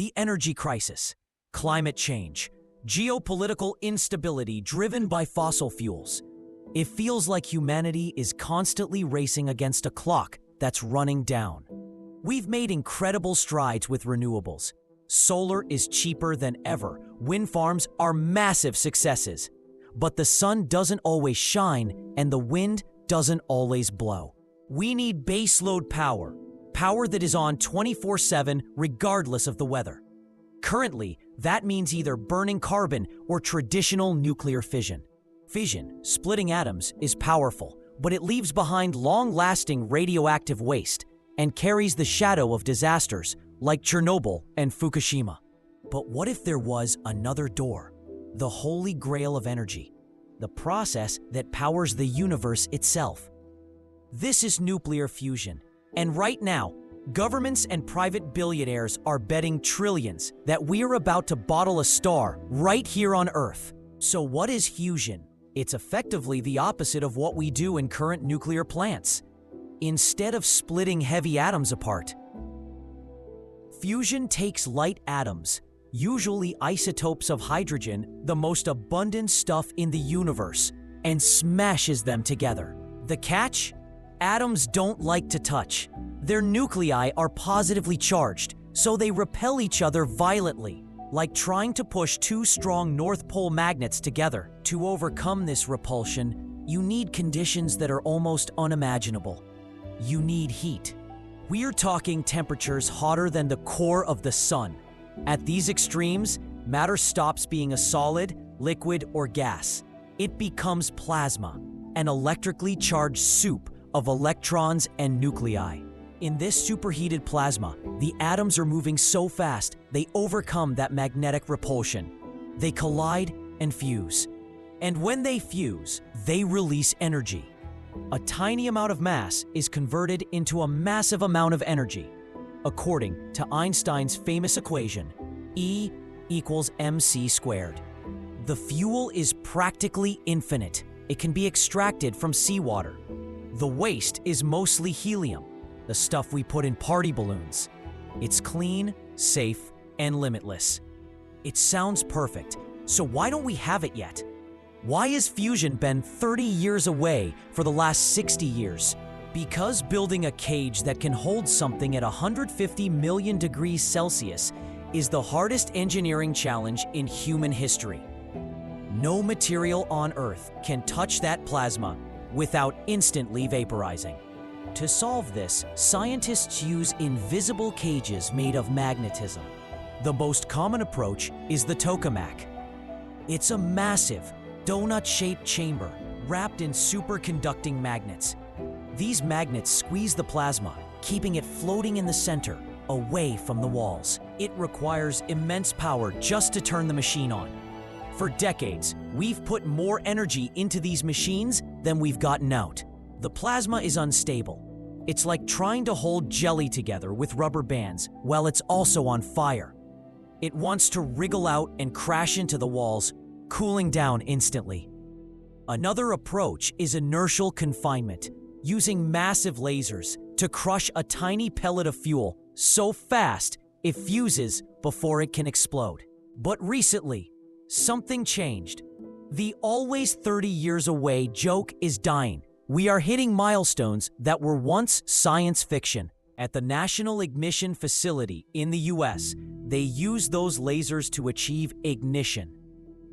The energy crisis, climate change, geopolitical instability driven by fossil fuels. It feels like humanity is constantly racing against a clock that's running down. We've made incredible strides with renewables. Solar is cheaper than ever. Wind farms are massive successes. But the sun doesn't always shine and the wind doesn't always blow. We need baseload power, power that is on 24/7 regardless of the weather. Currently, that means either burning carbon or traditional nuclear fission. Fission, splitting atoms, is powerful, but it leaves behind long-lasting radioactive waste and carries the shadow of disasters like Chernobyl and Fukushima. But what if there was another door? The holy grail of energy, the process that powers the universe itself. This is nuclear fusion, and right now, governments and private billionaires are betting trillions that we are about to bottle a star right here on Earth. So what is fusion? It's effectively the opposite of what we do in current nuclear plants. Instead of splitting heavy atoms apart, fusion takes light atoms, usually isotopes of hydrogen, the most abundant stuff in the universe, and smashes them together. The catch? Atoms don't like to touch. Their nuclei are positively charged, so they repel each other violently, like trying to push two strong North Pole magnets together. To overcome this repulsion, you need conditions that are almost unimaginable. You need heat. We're talking temperatures hotter than the core of the sun. At these extremes, matter stops being a solid, liquid, or gas. It becomes plasma, an electrically charged soup of electrons and nuclei. In this superheated plasma, the atoms are moving so fast they overcome that magnetic repulsion. They collide and fuse. And when they fuse, they release energy. A tiny amount of mass is converted into a massive amount of energy. According to Einstein's famous equation, E equals mc squared. The fuel is practically infinite. It can be extracted from seawater. The waste is mostly helium, the stuff we put in party balloons. It's clean, safe, and limitless. It sounds perfect, so why don't we have it yet? Why has fusion been 30 years away for the last 60 years? Because building a cage that can hold something at 150 million degrees Celsius is the hardest engineering challenge in human history. No material on Earth can touch that plasma without instantly vaporizing. To solve this, scientists use invisible cages made of magnetism. The most common approach is the tokamak. It's a massive, donut-shaped chamber wrapped in superconducting magnets. These magnets squeeze the plasma, keeping it floating in the center, away from the walls. It requires immense power just to turn the machine on. For decades, we've put more energy into these machines than we've gotten out. The plasma is unstable. It's like trying to hold jelly together with rubber bands while it's also on fire. It wants to wriggle out and crash into the walls, cooling down instantly. Another approach is inertial confinement, using massive lasers to crush a tiny pellet of fuel so fast it fuses before it can explode. But recently, something changed. The always 30 years away joke is dying. We are hitting milestones that were once science fiction. At the National Ignition Facility in the US, they use those lasers to achieve ignition,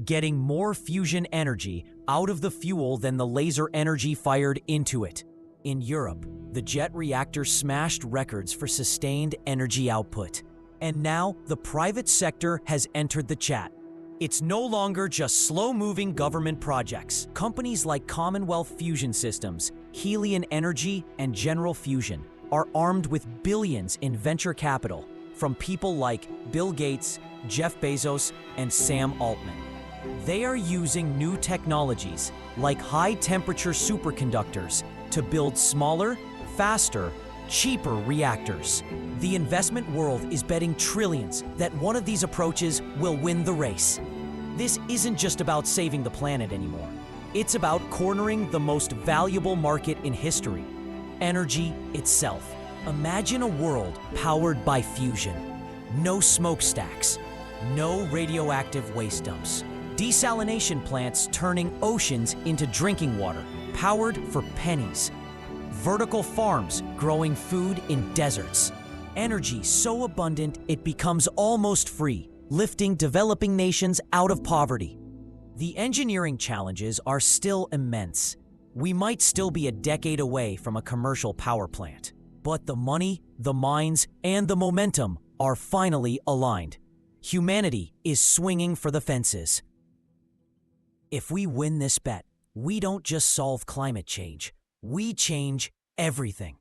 getting more fusion energy out of the fuel than the laser energy fired into it. In Europe, the jet reactor smashed records for sustained energy output. And now, the private sector has entered the chat. It's no longer just slow-moving government projects. Companies like Commonwealth Fusion Systems, Helion Energy, and General Fusion are armed with billions in venture capital from people like Bill Gates, Jeff Bezos, and Sam Altman. They are using new technologies like high-temperature superconductors to build smaller, faster, cheaper reactors. The investment world is betting trillions that one of these approaches will win the race. This isn't just about saving the planet anymore. It's about cornering the most valuable market in history, energy itself. Imagine a world powered by fusion. No smokestacks. No radioactive waste dumps. Desalination plants turning oceans into drinking water, powered for pennies. Vertical farms growing food in deserts. Energy so abundant it becomes almost free, lifting developing nations out of poverty. The engineering challenges are still immense. We might still be a decade away from a commercial power plant, but the money, the minds, and the momentum are finally aligned. Humanity is swinging for the fences. If we win this bet, we don't just solve climate change, we change everything.